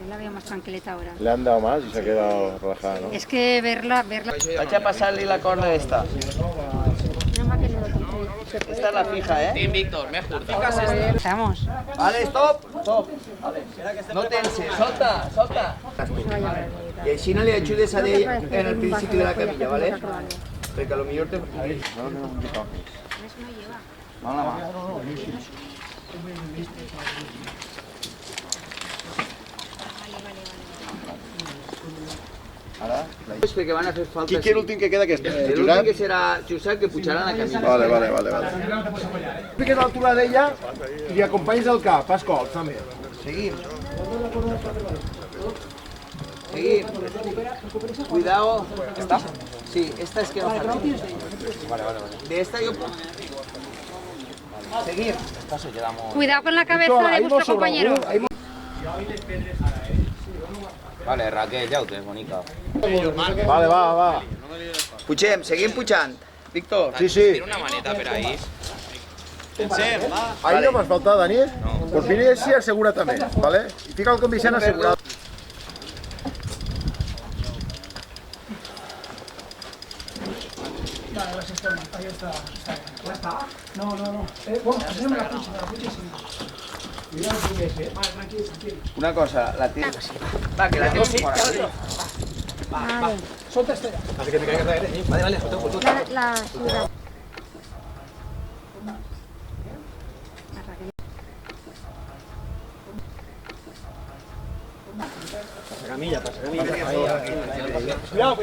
la veo más tranquilita ahora. Le han dado más y se ha quedado relajada, ¿no? Es que verla... Vaig a passar-li la corda esta. Esta es la fija, ¿eh? Team Víctor, mejor. Vamos. Vale, stop, stop. No tenses, solta, solta. I així no li ajudes a ell en el principi de la camilla, ¿vale? Perquè a lo millor te... A ver, no, no, un poquito antes. No, la mà. Ara, és perquè van a fer falta... Qui és l'últim que queda? Que és L'últim que serà Josep, que pujarà a la camilla. Vale. Fiques a l'altura d'ella i li acompanyes el cap, fas cols també. Seguim. Seguim. Cuidado. ¿Esta? Sí, esta es que no falta. Vale. De esta yo puedo. Seguir. Cuidado con la cabeza de vuestro compañero. Vale, Raquel, ja ho tens, bonica. Vale, va. Pugem, seguim pujant. Víctor. Sí. Tira una maneta per ahí. Pensem, va. Ahí no m'has faltat, Dani? Pues vine així asseguratament, ¿vale? I fica el condicionant assegurat. Una cosa, la tienes. Va, que la tienes por aquí. Vale. Solta esta ya. Hace que te caigas de aire, ¿sí? Vale, La ciudad. Pasa camilla. Cuidado.